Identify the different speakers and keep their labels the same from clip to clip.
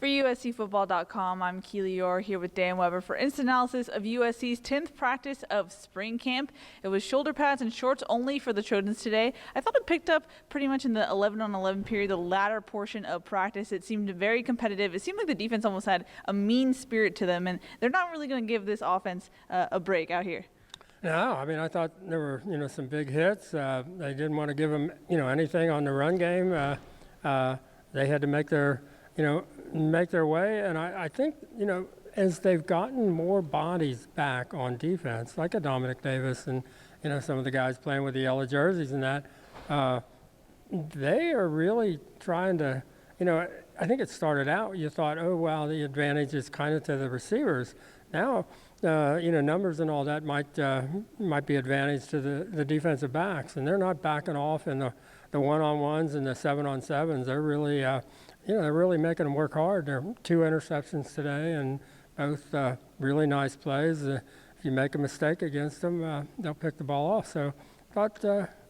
Speaker 1: For USCFootball.com, I'm Keely here with Dan Weber for instant analysis of USC's 10th practice of spring camp. It was shoulder pads and shorts only for the Trojans today. I thought it picked up pretty much in the 11-on-11 period, the latter portion of practice. It seemed very competitive. It seemed like the defense almost had a mean spirit to them, and they're not really going to give this offense a break out here.
Speaker 2: No, I mean, I thought there were, some big hits. They didn't want to give them, anything on the run game. They had to make their way. And I think, as they've gotten more bodies back on defense, like a Dominic Davis and, some of the guys playing with the yellow jerseys and that, they are really trying to, I think it started out, you thought, oh, wow, the advantage is kind of to the receivers. Now, numbers and all that might be advantage to the defensive backs, and they're not backing off in the one-on-ones and the 7-on-7s. They're really, they're really making them work hard. There are 2 interceptions today, and both really nice plays. If you make a mistake against them, they'll pick the ball off. So, but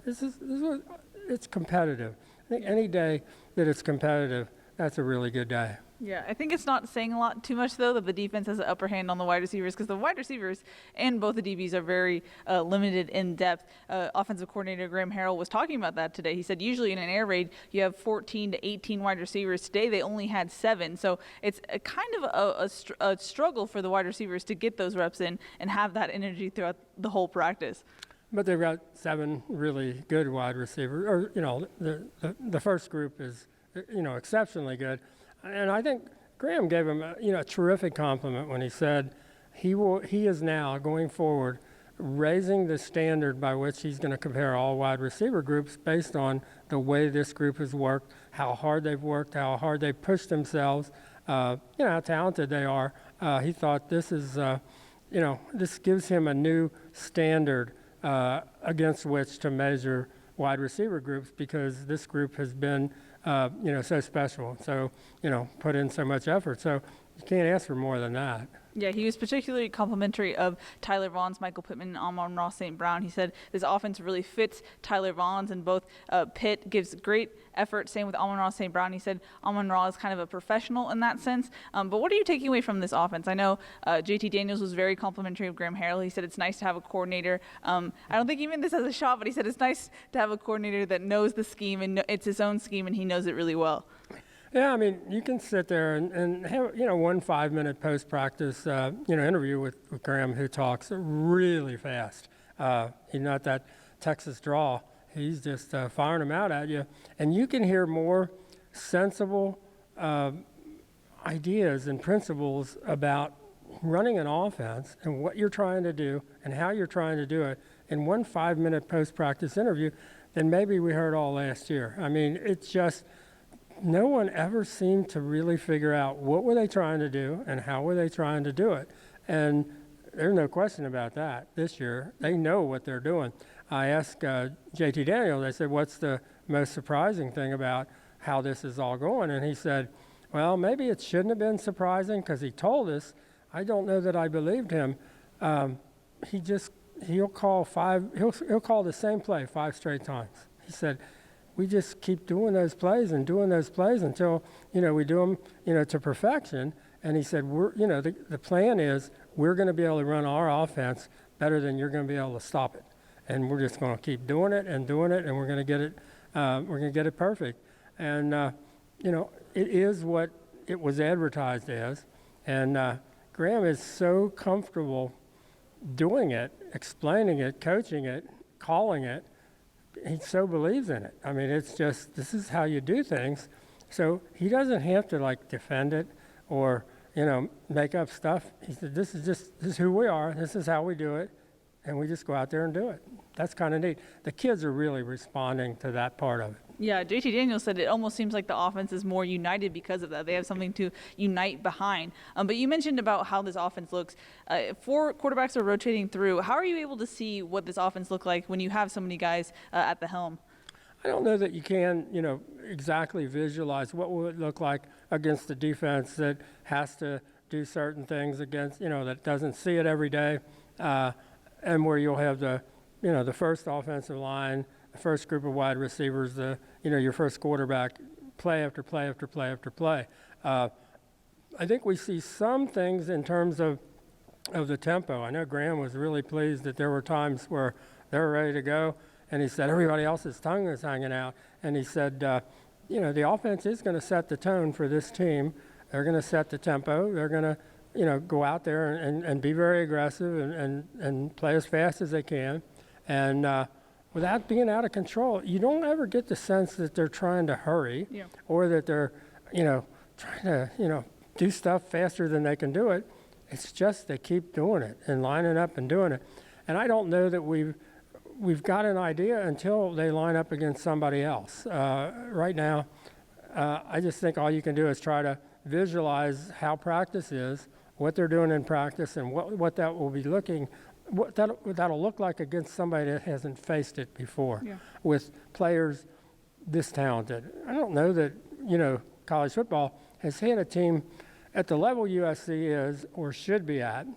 Speaker 2: it's competitive. I think any day that it's competitive, that's a really good day.
Speaker 1: Yeah, I think it's not saying a lot too much, though, that the defense has the upper hand on the wide receivers, because the wide receivers and both the DBs are very limited in depth. Offensive coordinator Graham Harrell was talking about that today. He said usually in an air raid you have 14 to 18 wide receivers. Today they only had 7, so it's a kind of a struggle for the wide receivers to get those reps in and have that energy throughout the whole practice.
Speaker 2: But they've got 7 really good wide receivers. Or the first group is exceptionally good. And I think Graham gave him a terrific compliment when he said he is now going forward raising the standard by which he's going to compare all wide receiver groups based on the way this group has worked, how hard they've worked, how hard they've pushed themselves, how talented they are. He thought this is this gives him a new standard against which to measure wide receiver groups, because this group has been so special, so put in so much effort, so you can't ask for more than that.
Speaker 1: Yeah, he was particularly complimentary of Tyler Vaughn's, Michael Pittman, and Amon-Ra St. Brown. He said this offense really fits Tyler Vaughn's, and both Pitt gives great effort. Same with Amon-Ra St. Brown. He said Amon-Ra is kind of a professional in that sense. But what are you taking away from this offense? I know JT Daniels was very complimentary of Graham Harrell. He said it's nice to have a coordinator. I don't think he meant this as a shot, but he said it's nice to have a coordinator that knows the scheme, and it's his own scheme, and he knows it really well.
Speaker 2: Yeah, I mean, you can sit there and have, 1 5-minute post-practice, interview with Graham, who talks really fast. He's not that Texas draw. He's just firing them out at you. And you can hear more sensible ideas and principles about running an offense and what you're trying to do and how you're trying to do it in 1 5-minute post-practice interview than maybe we heard all last year. I mean, it's just – no one ever seemed to really figure out what were they trying to do and how were they trying to do it. And there's no question about that this year. They know what they're doing. I asked JT Daniels, I said, what's the most surprising thing about how this is all going? And he said, well, maybe it shouldn't have been surprising because he told us. I don't know that I believed him. He'll call the same play 5 straight times. He said, we just keep doing those plays until, we do them, to perfection. And he said, the plan is we're going to be able to run our offense better than you're going to be able to stop it. And we're just going to keep doing it, and we're going to get it perfect. And, it is what it was advertised as. And Graham is so comfortable doing it, explaining it, coaching it, calling it. He so believes in it. I mean, it's just, this is how you do things. So he doesn't have to defend it or, make up stuff. He said, this is who we are. This is how we do it. And we just go out there and do it. That's kind of neat. The kids are really responding to that part of it.
Speaker 1: Yeah, JT Daniels said it almost seems like the offense is more united because of that. They have something to unite behind. But you mentioned about how this offense looks. 4 quarterbacks are rotating through. How are you able to see what this offense looks like when you have so many guys at the helm?
Speaker 2: I don't know that you can, exactly visualize what will it look like against a defense that has to do certain things against, that doesn't see it every day, and where you'll have the first offensive line, the first group of wide receivers, your first quarterback, play after play after play after play. I think we see some things in terms of the tempo. I know Graham was really pleased that there were times where they were ready to go, and he said everybody else's tongue was hanging out. And he said, the offense is going to set the tone for this team. They're going to set the tempo. They're going to, go out there and be very aggressive and play as fast as they can. And without being out of control, you don't ever get the sense that they're trying to hurry or that they're, trying to, do stuff faster than they can do it. It's just they keep doing it and lining up and doing it. And I don't know that we've got an idea until they line up against somebody else. Right now, I just think all you can do is try to visualize how practice is, what they're doing in practice, and what that will be what that'll look like against somebody that hasn't faced it before with players this talented. I don't know that, college football has had a team at the level USC is or should be at,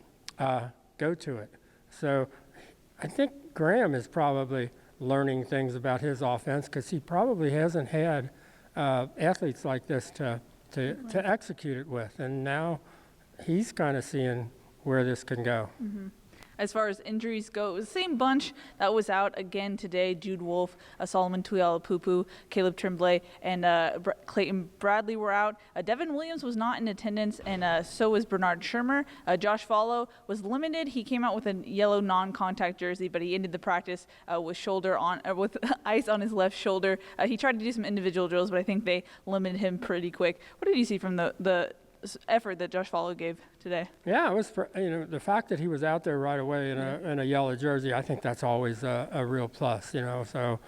Speaker 2: go to it. So I think Graham is probably learning things about his offense because he probably hasn't had athletes like this to execute it with. And now he's kind of seeing where this can go.
Speaker 1: Mm-hmm. As far as injuries go, it was the same bunch that was out again today. Jude Wolfe, Solomon Tuialapupu, Caleb Tremblay, and Clayton Bradley were out. Devin Williams was not in attendance, and so was Bernard Shermer. Josh Follow was limited. He came out with a yellow non-contact jersey, but he ended the practice with ice on his left shoulder. He tried to do some individual drills, but I think they limited him pretty quick. What did you see from the effort that Josh Follow gave today?
Speaker 2: Yeah, it was the fact that he was out there right away in a yellow jersey. I think that's always a real plus. So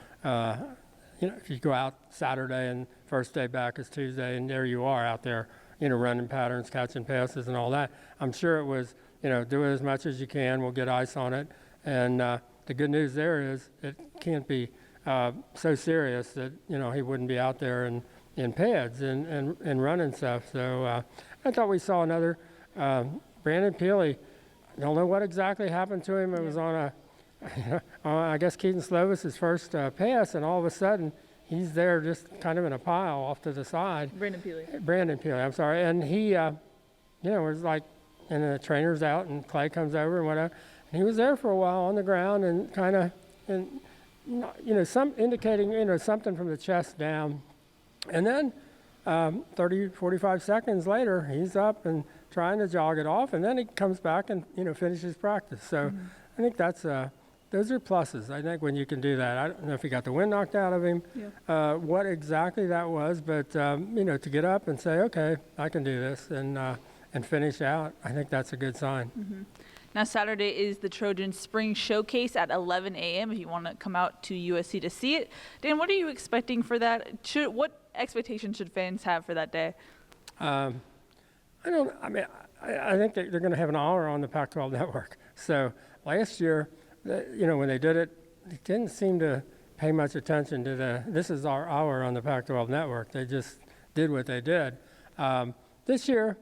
Speaker 2: if you go out Saturday and first day back is Tuesday, and there you are out there, running patterns, catching passes, and all that. I'm sure it was do it as much as you can. We'll get ice on it, and the good news there is it can't be so serious that he wouldn't be out there in pads and running stuff. So I thought we saw another Brandon Keely. I don't know what exactly happened to him. It was on I guess Keaton Slovis's first pass, and all of a sudden he's there just kind of in a pile off to the side.
Speaker 1: Brandon Keely,
Speaker 2: I'm sorry. And he, was like, and the trainer's out, and Clay comes over and whatever. And he was there for a while on the ground and kind of, some indicating, something from the chest down. And then 30, 45 seconds later, he's up and trying to jog it off, and then he comes back and, finishes practice. So I think those are pluses, I think, when you can do that. I don't know if he got the wind knocked out of him, what exactly that was, but, to get up and say, okay, I can do this and finish out, I think that's a good sign.
Speaker 1: Mm-hmm. Now, Saturday is the Trojans Spring Showcase at 11 a.m. if you want to come out to USC to see it. Dan, what are you expecting for that? What expectations should fans have for that day?
Speaker 2: I think that they're going to have an hour on the Pac-12 network. So last year, when they did it, they didn't seem to pay much attention to this is our hour on the Pac-12 network. They just did what they did. This year,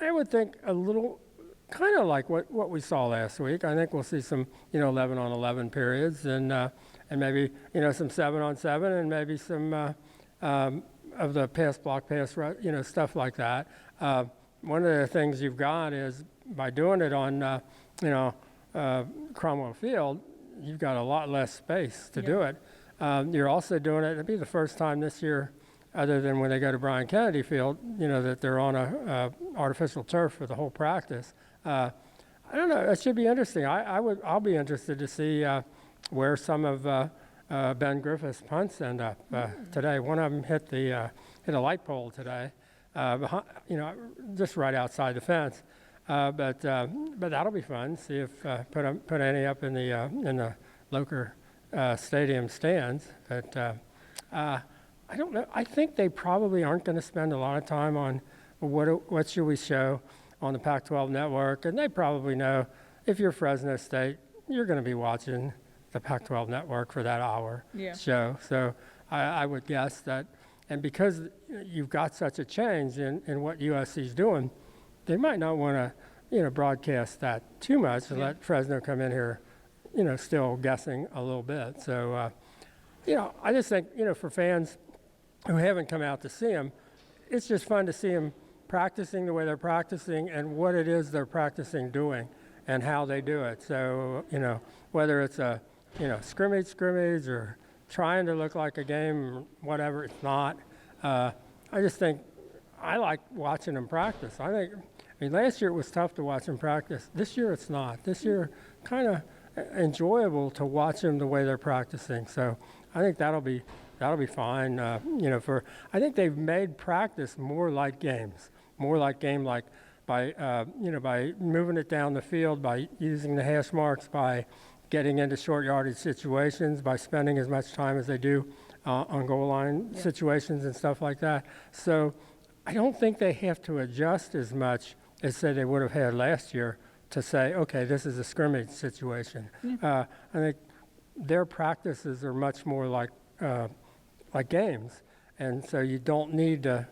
Speaker 2: I would think a little kind of like what we saw last week. I think we'll see some, 11-on-11 periods and maybe, some 7-on-7 and maybe some of the pass block, pass, stuff like that. One of the things you've got is by doing it on, Cromwell Field, you've got a lot less space to do it. You're also doing it, it'll be the first time this year, other than when they go to Brian Kennedy Field, that they're on a artificial turf for the whole practice. I don't know. It should be interesting. I'll be interested to see where some of Ben Griffith's punts end up today. One of them hit a light pole today, just right outside the fence. But that'll be fun. See if put any up in the Loker Stadium stands. But I don't know. I think they probably aren't going to spend a lot of time on what should we show on the Pac-12 network, and they probably know if you're Fresno State, you're going to be watching the Pac-12 network for that hour show. So I would guess that, and because you've got such a change in what USC's doing, they might not want to, broadcast that too much and let Fresno come in here, still guessing a little bit. So, I just think, for fans who haven't come out to see them, it's just fun to see them, practicing the way they're practicing and what it is they're practicing doing and how they do it. So, whether it's a, scrimmage or trying to look like a game, whatever, it's not. I just think I like watching them practice. Last year it was tough to watch them practice. This year it's not. This year, kind of enjoyable to watch them the way they're practicing. So I think that'll be fine. I think they've made practice more like games, like by moving it down the field, by using the hash marks, by getting into short yardage situations, by spending as much time as they do on goal line situations and stuff like that. So I don't think they have to adjust as much as say they would have had last year to say, okay, this is a scrimmage situation. I think their practices are much more like games, and so you don't need to,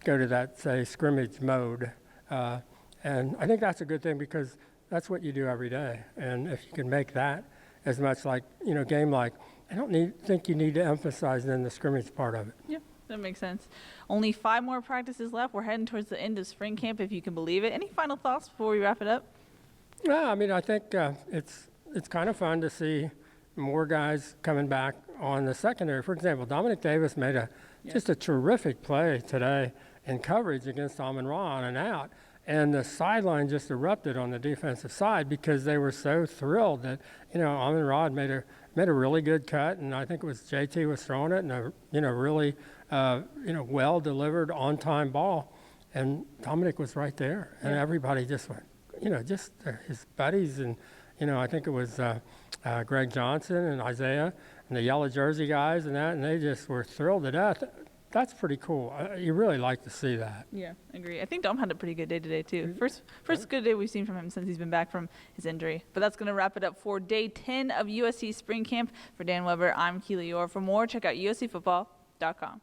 Speaker 2: go to that, say, scrimmage mode. And I think that's a good thing because that's what you do every day. And if you can make that as much like, game-like, I don't think you need to emphasize then the scrimmage part of it.
Speaker 1: Yeah, that makes sense. Only 5 more practices left. We're heading towards the end of spring camp, if you can believe it. Any final thoughts before we wrap it up?
Speaker 2: Yeah, I think it's kind of fun to see more guys coming back on the secondary. For example, Dominic Davis made just a terrific play today in coverage against Amon-Ra on an out. And the sideline just erupted on the defensive side because they were so thrilled that, Amon-Ra had made a really good cut, and I think it was JT was throwing it, and a really, well delivered on time ball, and Dominic was right there, and everybody just went, just his buddies, and I think it was Greg Johnson and Isaiah and the yellow jersey guys and they just were thrilled to death. That's pretty cool. You really like to see that.
Speaker 1: Yeah, agree. I think Dom had a pretty good day today, too. First good day we've seen from him since he's been back from his injury. But that's going to wrap it up for day 10 of USC Spring Camp. For Dan Weber, I'm Keely Orr. For more, check out uscfootball.com.